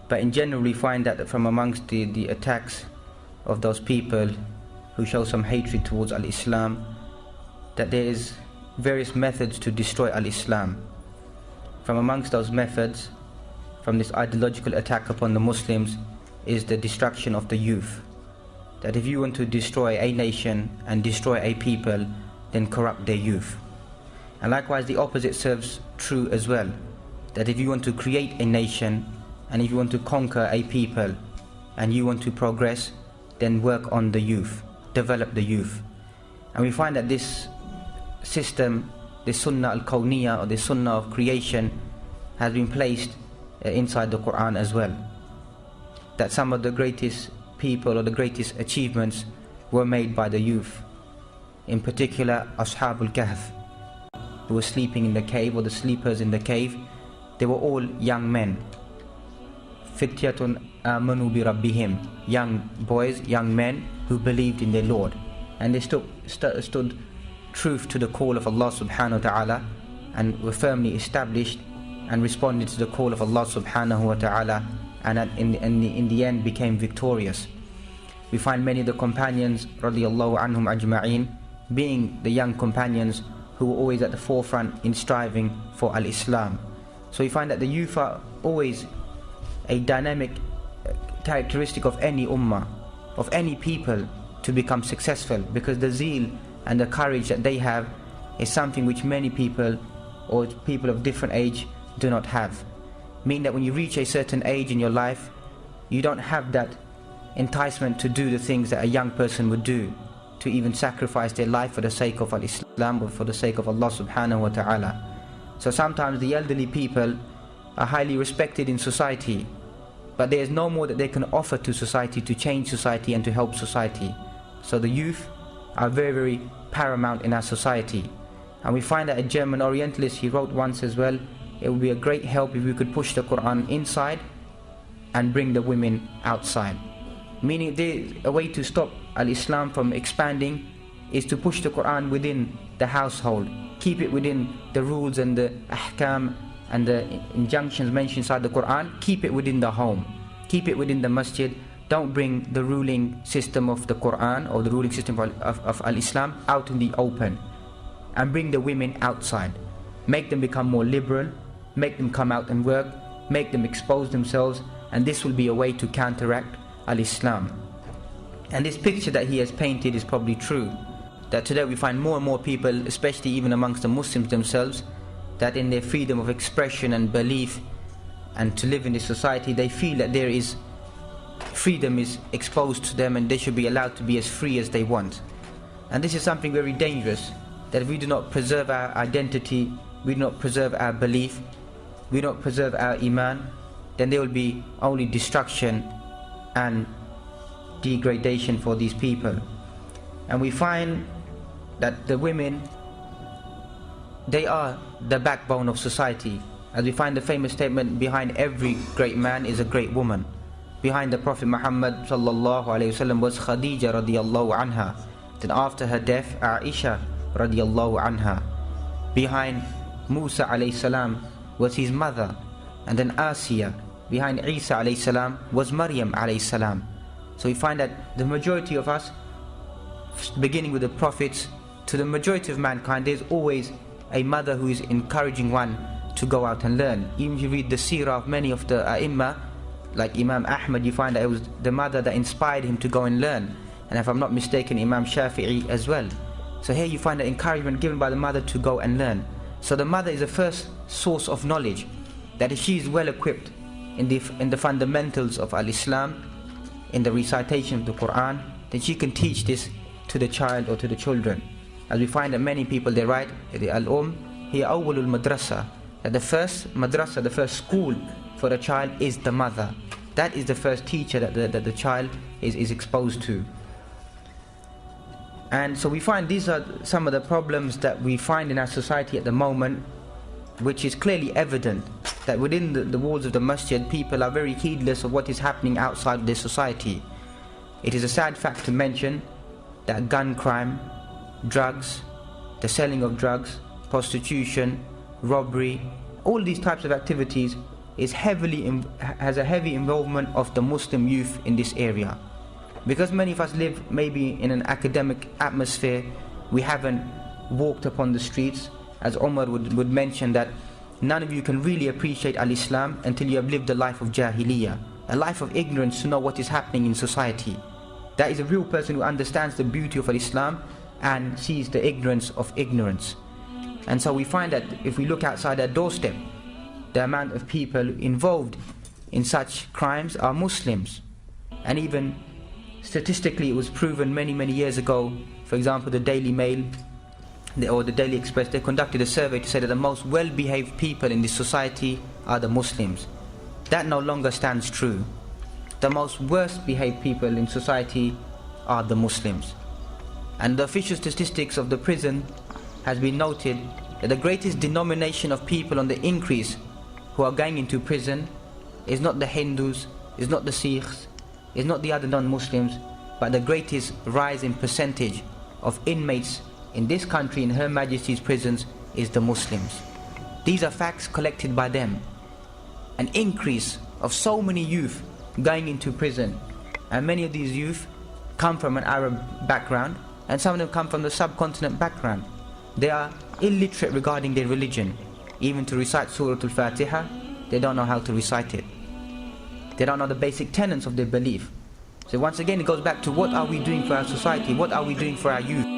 But in general we find that from amongst the attacks of those people who show some hatred towards al-Islam, that there is various methods to destroy al-Islam. From amongst those methods, from this ideological attack upon the Muslims, is the destruction of the youth. That if you want to destroy a nation and destroy a people, then corrupt their youth. And likewise the opposite serves true as well, that if you want to create a nation and if you want to conquer a people and you want to progress, then work on the youth, develop the youth. And we find that this system, the sunnah al-kawniyah, or the sunnah of creation, has been placed inside the Quran as well. That some of the greatest people or the greatest achievements were made by the youth. In particular, Ashabul Kahf, who were sleeping in the cave, or the sleepers in the cave, they were all young men. Fityatun amanu bi rabbihim, young boys, young men who believed in their Lord. And they stood truth to the call of Allah subhanahu wa ta'ala, and were firmly established and responded to the call of Allah subhanahu wa ta'ala, and in the end became victorious. We find many of the companions radiyallahu anhum ajma'in being the young companions who were always at the forefront in striving for al-Islam. So we find that the youth are always a dynamic characteristic of any ummah, of any people, to become successful, because the zeal and the courage that they have is something which many people, or people of different age, do not have. Meaning that when you reach a certain age in your life, you don't have that enticement to do the things that a young person would do, to even sacrifice their life for the sake of al-Islam or for the sake of Allah subhanahu wa ta'ala. So sometimes the elderly people are highly respected in society, but there is no more that they can offer to society to change society and to help society. So the youth are very, very paramount in our society. And we find that a German Orientalist, he wrote once as well, it would be a great help if we could push the Quran inside and bring the women outside. Meaning a way to stop al-Islam from expanding is to push the Quran within the household, keep it within the rules and the ahkam and the injunctions mentioned inside the Quran, keep it within the home, keep it within the masjid. Don't bring the ruling system of the Quran or the ruling system of al-Islam out in the open, and bring the women outside. Make them become more liberal, make them come out and work, make them expose themselves, and this will be a way to counteract al-Islam. And this picture that he has painted is probably true, that today we find more and more people, especially even amongst the Muslims themselves, that in their freedom of expression and belief and to live in this society, they feel that there is freedom is exposed to them and they should be allowed to be as free as they want. And this is something very dangerous, that if we do not preserve our identity, we do not preserve our belief, we do not preserve our iman, then there will be only destruction and degradation for these people. And we find that the women, they are the backbone of society. As we find the famous statement, behind every great man is a great woman. Behind the Prophet Muhammad sallallahu alaihi wasallam was Khadija radiyallahu anha. Then after her death, Aisha radiyallahu anha. Behind Musa alayhi salam was his mother, and then Asiya. Behind Isa alayhi salam was Maryam alayhi salam. So we find that the majority of us, beginning with the prophets to the majority of mankind, there's always a mother who is encouraging one to go out and learn. Even if you read the seerah of many of the ai like Imam Ahmad, you find that it was the mother that inspired him to go and learn. And if I'm not mistaken, Imam Shafi'i as well. So here you find the encouragement given by the mother to go and learn. So the mother is the first source of knowledge, that if she is well equipped in the fundamentals of al-Islam, in the recitation of the Quran, then she can teach this to the child or to the children. As we find that many people, they write, hiya awwalul madrasa, that the first madrasa, the first school for a child is the mother. That is the first teacher that the child is exposed to. And so we find these are some of the problems that we find in our society at the moment, which is clearly evident that within the walls of the masjid, people are very heedless of what is happening outside their society. It is a sad fact to mention that gun crime, drugs, the selling of drugs, prostitution, robbery, all these types of activities has a heavy involvement of the Muslim youth in this area. Because many of us live maybe in an academic atmosphere, we haven't walked upon the streets. As Omar would mention, that none of you can really appreciate Al-Islam until you have lived a life of Jahiliyyah, a life of ignorance, to know what is happening in society. That is a real person who understands the beauty of Islam and sees the ignorance of ignorance. And so we find that if we look outside our doorstep, the amount of people involved in such crimes are Muslims. And even statistically, it was proven many years ago. For example, the Daily Mail or the Daily Express, they conducted a survey to say that the most well-behaved people in this society are the Muslims. That no longer stands true. The most worst behaved people in society are the Muslims. And the official statistics of the prison has been noted that the greatest denomination of people on the increase who are going into prison is not the Hindus, is not the Sikhs, is not the other non-Muslims, but the greatest rise in percentage of inmates in this country, in Her Majesty's prisons, is the Muslims. These are facts collected by them. An increase of so many youth going into prison, and many of these youth come from an Arab background, and some of them come from the subcontinent background. They are illiterate regarding their religion. Even to recite Surah Al-Fatiha, they don't know how to recite it. They don't know the basic tenets of their belief. So once again, it goes back to what are we doing for our society? What are we doing for our youth?